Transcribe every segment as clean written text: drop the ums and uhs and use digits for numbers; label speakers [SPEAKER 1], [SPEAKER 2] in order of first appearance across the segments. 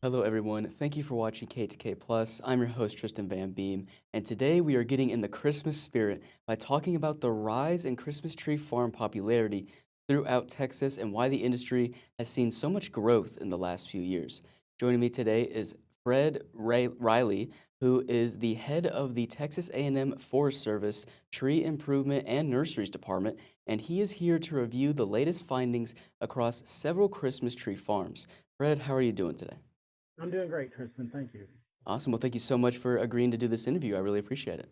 [SPEAKER 1] Hello, everyone. Thank you for watching KETK Plus. I'm your host, Tristan Van Beem, and today we are getting in the Christmas spirit by talking about the rise in Christmas tree farm popularity throughout Texas and why the industry has seen so much growth in the last few years. Joining me today is Raley, who is the head of the Texas A&M Forest Service Tree Improvement and Nurseries Department, and he is here to review the latest findings across several Christmas tree farms. Fred, how are you doing today?
[SPEAKER 2] I'm doing great, Tristan. Thank you.
[SPEAKER 1] Awesome. Well, thank you so much for agreeing to do this interview. I really appreciate it.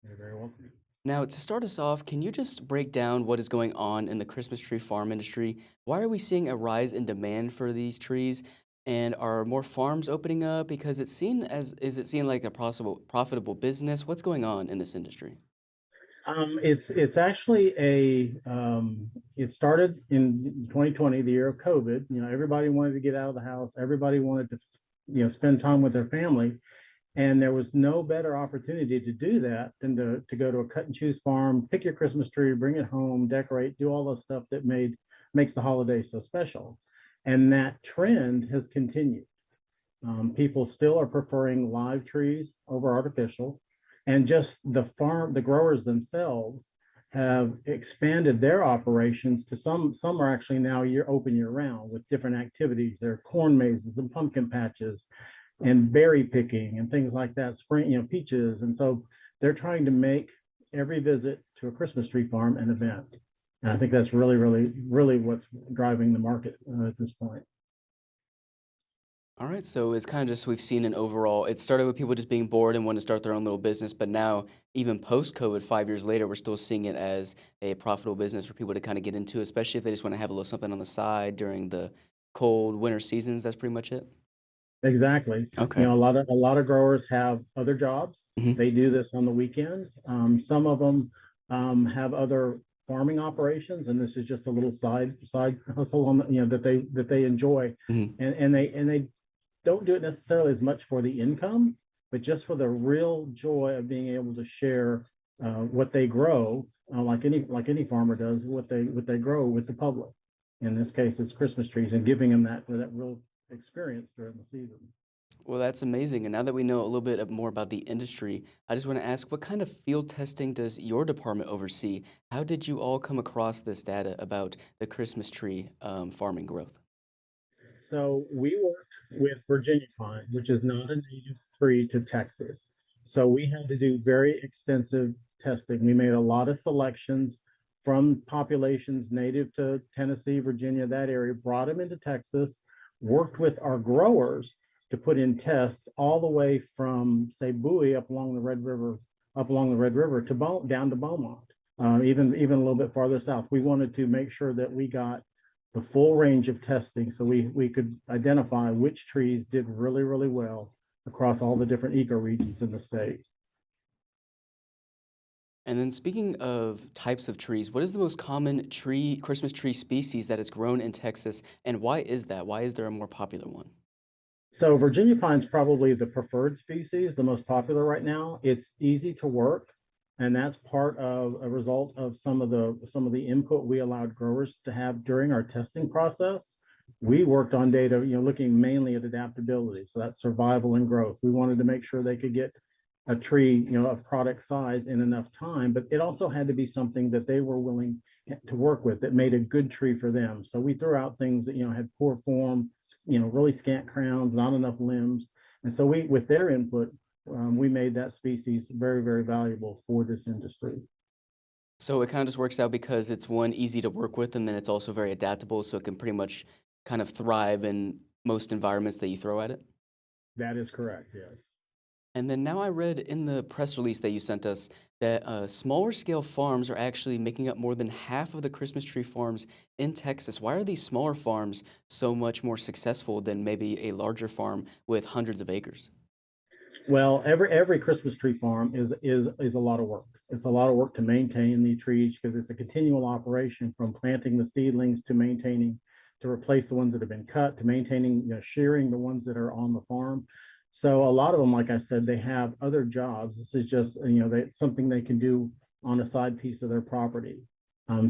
[SPEAKER 2] You're very welcome.
[SPEAKER 1] Now, to start us off, can you just break down what is going on in the Christmas tree farm industry? Why are we seeing a rise in demand for these trees? And are more farms opening up? Because is it seen like a possible profitable business? What's going on in this industry?
[SPEAKER 2] It's actually it started in 2020, the year of COVID. You know, everybody wanted to get out of the house. Everybody wanted to, spend time with their family. And there was no better opportunity to do that than to go to a cut and choose farm, pick your Christmas tree, bring it home, decorate, do all the stuff that makes the holiday so special. And that trend has continued. People still are preferring live trees over artificial, and just the growers themselves have expanded their operations to some are actually now open year round with different activities. There are corn mazes and pumpkin patches and berry picking and things like that, spring, peaches. And so they're trying to make every visit to a Christmas tree farm an event. And I think that's really, really, really what's driving the market at this point.
[SPEAKER 1] All right, so it's kind of just we've seen an overall, it started with people just being bored and wanting to start their own little business, but now even post-COVID, 5 years later, we're still seeing it as a profitable business for people to kind of get into, especially if they just want to have a little something on the side during the cold winter seasons. That's pretty much it.
[SPEAKER 2] Exactly.
[SPEAKER 1] Okay.
[SPEAKER 2] A lot of growers have other jobs.
[SPEAKER 1] Hmm.
[SPEAKER 2] They do this on the weekend. Some of them have other farming operations, and this is just a little side hustle on that they enjoy,
[SPEAKER 1] Hmm.
[SPEAKER 2] and they don't do it necessarily as much for the income, but just for the real joy of being able to share what they grow, like any farmer does, what they grow with the public. In this case, it's Christmas trees, and giving them that real experience during the season.
[SPEAKER 1] Well, that's amazing. And now that we know a little bit more about the industry, I just want to ask, what kind of field testing does your department oversee? How did you all come across this data about the Christmas tree farming growth?
[SPEAKER 2] So we worked with Virginia pine, which is not a native tree to Texas. So we had to do very extensive testing. We made a lot of selections from populations native to Tennessee, Virginia, that area, brought them into Texas, worked with our growers to put in tests all the way from, say, Bowie up along the Red River to down to Beaumont, even a little bit farther south. We wanted to make sure that we got the full range of testing so we could identify which trees did really, really well across all the different ecoregions in the state.
[SPEAKER 1] And then speaking of types of trees, what is the most common Christmas tree species that is grown in Texas, and why is that? Why is there a more popular one?
[SPEAKER 2] So Virginia pine is probably the preferred species, the most popular right now. It's easy to work, and that's part of a result of some of the input we allowed growers to have during our testing process. We worked on data, looking mainly at adaptability, so that's survival and growth. We wanted to make sure they could get a tree, of product size in enough time, but it also had to be something that they were willing to work with that made a good tree for them. So we threw out things that, had poor form, really scant crowns, not enough limbs. And so with their input, we made that species very, very valuable for this industry.
[SPEAKER 1] So it kind of just works out because it's one easy to work with, and then it's also very adaptable, so it can pretty much kind of thrive in most environments that you throw at it.
[SPEAKER 2] That is correct. Yes.
[SPEAKER 1] And then now I read in the press release that you sent us that smaller scale farms are actually making up more than half of the Christmas tree farms in Texas. Why are these smaller farms so much more successful than maybe a larger farm with hundreds of acres?
[SPEAKER 2] Well, every Christmas tree farm is a lot of work. It's a lot of work to maintain the trees because it's a continual operation from planting the seedlings to maintaining, to replace the ones that have been cut, to maintaining, shearing the ones that are on the farm. So a lot of them, like I said, they have other jobs. This is just, something they can do on a side piece of their property.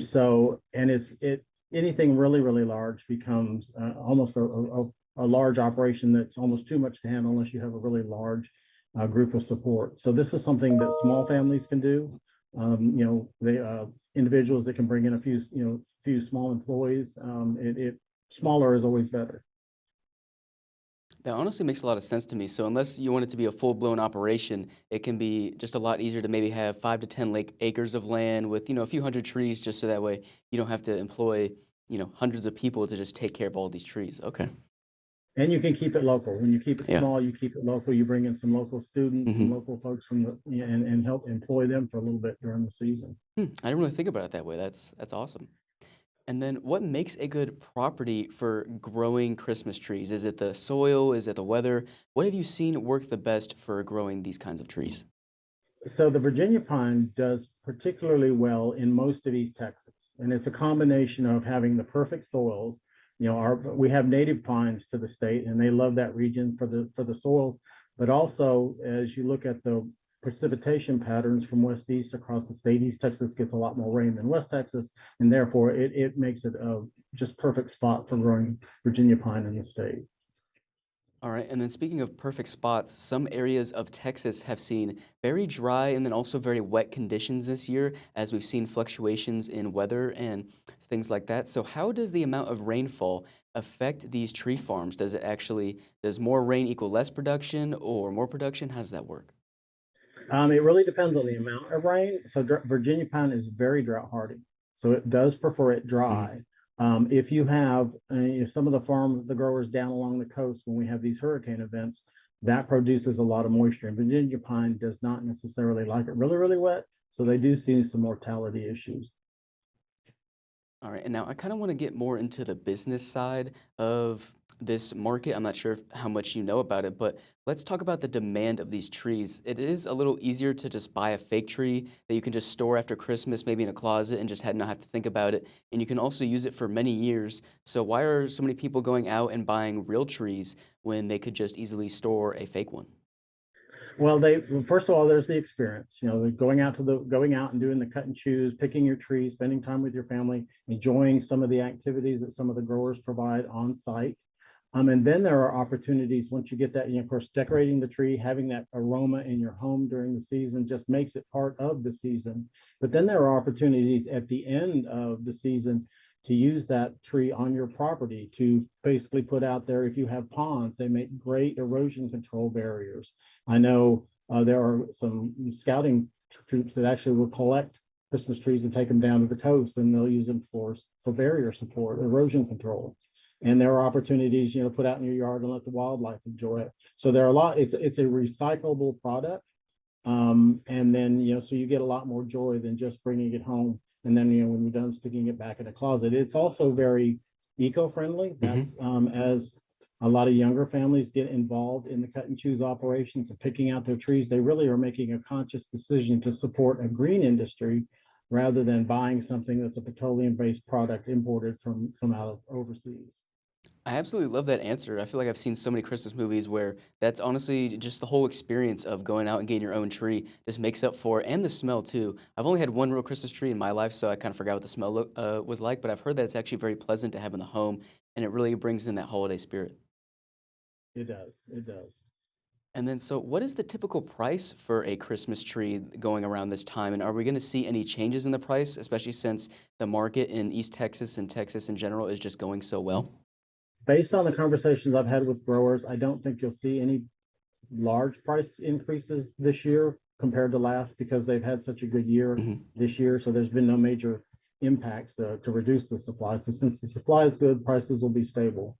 [SPEAKER 2] So and it's it anything really, really large becomes almost a a large operation that's almost too much to handle unless you have a really large group of support. So this is something that small families can do. They individuals that can bring in a few small employees. Smaller is always better.
[SPEAKER 1] That honestly makes a lot of sense to me. So unless you want it to be a full-blown operation, it can be just a lot easier to maybe have 5 to 10 acres of land with, a few hundred trees, just so that way you don't have to employ, hundreds of people to just take care of all these trees. Okay.
[SPEAKER 2] And you can keep it local. When you keep it
[SPEAKER 1] Yeah.
[SPEAKER 2] small, you keep it local. You bring in some local students, some
[SPEAKER 1] Hmm.
[SPEAKER 2] local folks from and help employ them for a little bit during the season.
[SPEAKER 1] I didn't really think about it that way. That's awesome. And then what makes a good property for growing Christmas trees? Is it the soil? Is it the weather? What have you seen work the best for growing these kinds of trees?
[SPEAKER 2] So the Virginia pine does particularly well in most of East Texas, and it's a combination of having the perfect soils. We have native pines to the state, and they love that region for the soils. But also, as you look at the precipitation patterns from west to east across the state, East Texas gets a lot more rain than West Texas, and therefore it makes it a just perfect spot for growing Virginia pine in the state.
[SPEAKER 1] All right, and then speaking of perfect spots, some areas of Texas have seen very dry and then also very wet conditions this year, as we've seen fluctuations in weather and things like that. So, how does the amount of rainfall affect these tree farms? Does more rain equal less production or more production? How does that work?
[SPEAKER 2] It really depends on the amount of rain. So Virginia pine is very drought hardy, so it does prefer it
[SPEAKER 1] Mhm.
[SPEAKER 2] dry. If you have some of the growers down along the coast, when we have these hurricane events, that produces a lot of moisture. And Virginia pine does not necessarily like it really, really wet, so they do see some mortality issues.
[SPEAKER 1] All right, and now I kind of want to get more into the business side of this market. I'm not sure how much you know about it, but let's talk about the demand of these trees. It is a little easier to just buy a fake tree that you can just store after Christmas, maybe in a closet, and just not have to think about it. And you can also use it for many years. So why are so many people going out and buying real trees when they could just easily store a fake one?
[SPEAKER 2] First of all, there's the experience. Going out and doing the cut and choose, picking your trees, spending time with your family, enjoying some of the activities that some of the growers provide on site. And then there are opportunities once you get that, of course, decorating the tree, having that aroma in your home during the season just makes it part of the season. But then there are opportunities at the end of the season to use that tree on your property to basically put out there. If you have ponds, they make great erosion control barriers. I know there are some scouting troops that actually will collect Christmas trees and take them down to the coast, and they'll use them for barrier support, erosion control. And there are opportunities, put out in your yard and let the wildlife enjoy it. So there are a lot. It's a recyclable product, and then so you get a lot more joy than just bringing it home. And then when you're done sticking it back in a closet, it's also very eco-friendly. That's
[SPEAKER 1] Hmm.
[SPEAKER 2] as a lot of younger families get involved in the cut and choose operations of picking out their trees. They really are making a conscious decision to support a green industry rather than buying something that's a petroleum-based product imported from out of overseas.
[SPEAKER 1] I absolutely love that answer. I feel like I've seen so many Christmas movies where that's honestly just the whole experience of going out and getting your own tree just makes up for it, and the smell too. I've only had one real Christmas tree in my life, so I kind of forgot what the smell was like, but I've heard that it's actually very pleasant to have in the home, and it really brings in that holiday spirit.
[SPEAKER 2] It does. It does.
[SPEAKER 1] And then, so what is the typical price for a Christmas tree going around this time? And are we going to see any changes in the price, especially since the market in East Texas and Texas in general is just going so well?
[SPEAKER 2] Based on the conversations I've had with growers, I don't think you'll see any large price increases this year compared to last because they've had such a good year
[SPEAKER 1] Mhm.
[SPEAKER 2] this year. So there's been no major impacts to reduce the supply. So since the supply is good, prices will be stable.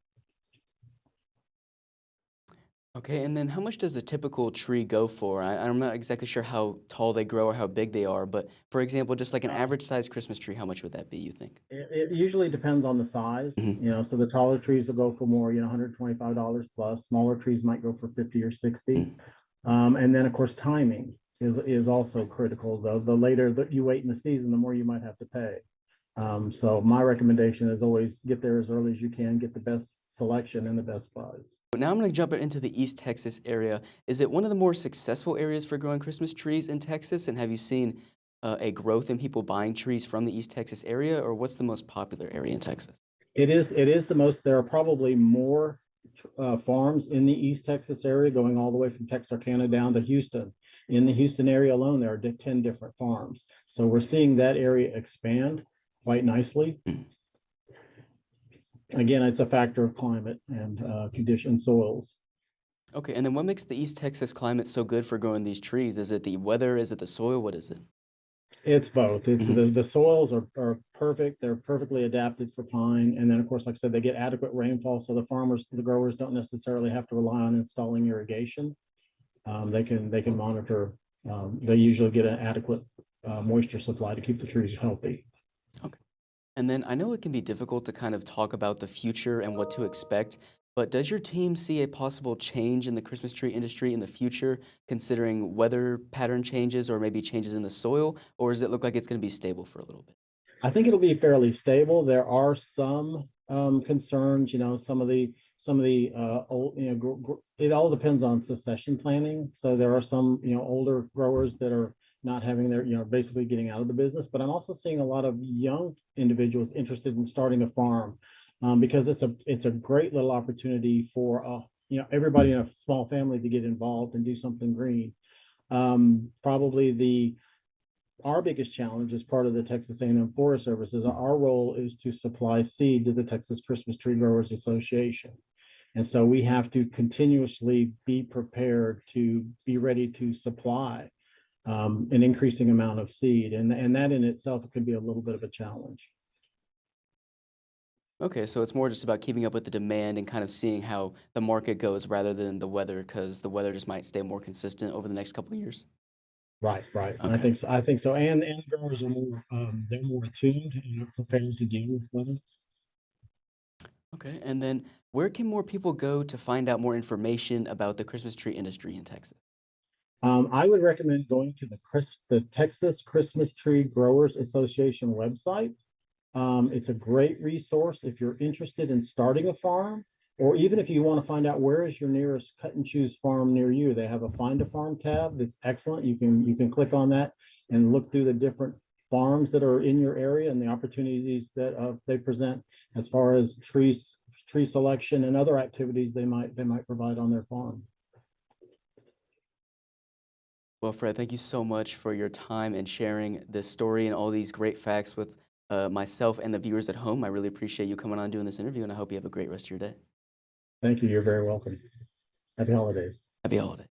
[SPEAKER 1] Okay, and then how much does a typical tree go for? I'm not exactly sure how tall they grow or how big they are, but for example, just like an
[SPEAKER 2] Uh,
[SPEAKER 1] average size Christmas tree, how much would that be, you think?
[SPEAKER 2] it usually depends on the size,
[SPEAKER 1] Hmm.
[SPEAKER 2] so the taller trees will go for more, $125 plus. Smaller trees might go for 50 or 60. And then of course, timing is also critical. The later that you wait in the season, the more you might have to pay. So my recommendation is always get there as early as you can, get the best selection and the best price.
[SPEAKER 1] But now I'm going to jump into the East Texas area. Is it one of the more successful areas for growing Christmas trees in Texas? And have you seen a growth in people buying trees from the East Texas area, or what's the most popular area in Texas?
[SPEAKER 2] It is the most, there are probably more farms in the East Texas area, going all the way from Texarkana down to Houston. In the Houston area alone, there are 10 different farms. So we're seeing that area expand quite nicely. Again, it's a factor of climate and condition soils.
[SPEAKER 1] Okay, and then what makes the East Texas climate so good for growing these trees? Is it the weather? Is it the soil? What is it?
[SPEAKER 2] It's both. It's
[SPEAKER 1] Mhm.
[SPEAKER 2] the soils are perfect. They're perfectly adapted for pine. And then of course, like I said, they get adequate rainfall. So the growers don't necessarily have to rely on installing irrigation. They can monitor. They usually get an adequate moisture supply to keep the trees healthy.
[SPEAKER 1] Okay. And then I know it can be difficult to kind of talk about the future and what to expect, but does your team see a possible change in the Christmas tree industry in the future, considering weather pattern changes or maybe changes in the soil, or does it look like it's going to be stable for a little bit?
[SPEAKER 2] I think it'll be fairly stable. There are some concerns, some of the old, it all depends on succession planning. So there are some, older growers that are not having their, basically getting out of the business. But I'm also seeing a lot of young individuals interested in starting a farm because it's a great little opportunity for everybody in a small family to get involved and do something green. Probably our biggest challenge as part of the Texas A&M Forest Service is our role is to supply seed to the Texas Christmas Tree Growers Association. And so we have to continuously be prepared to be ready to supply an increasing amount of seed. And that in itself can be a little bit of a challenge.
[SPEAKER 1] Okay, so it's more just about keeping up with the demand and kind of seeing how the market goes rather than the weather, because the weather just might stay more consistent over the next couple of years.
[SPEAKER 2] Right, right. I
[SPEAKER 1] Okay.
[SPEAKER 2] think so. I think so. And growers are more they're more attuned and are prepared to deal with weather.
[SPEAKER 1] Okay, and then where can more people go to find out more information about the Christmas tree industry in Texas?
[SPEAKER 2] I would recommend going to the Texas Christmas Tree Growers Association website. It's a great resource if you're interested in starting a farm, or even if you want to find out where is your nearest cut and choose farm near you. They have a find a farm tab that's excellent. You can click on that and look through the different farms that are in your area and the opportunities that they present as far as tree selection and other activities they might provide on their farm.
[SPEAKER 1] Well, Fred, thank you so much for your time and sharing this story and all these great facts with myself and the viewers at home. I really appreciate you coming on doing this interview, and I hope you have a great rest of your day.
[SPEAKER 2] Thank you. You're very welcome. Happy holidays.
[SPEAKER 1] Happy holiday.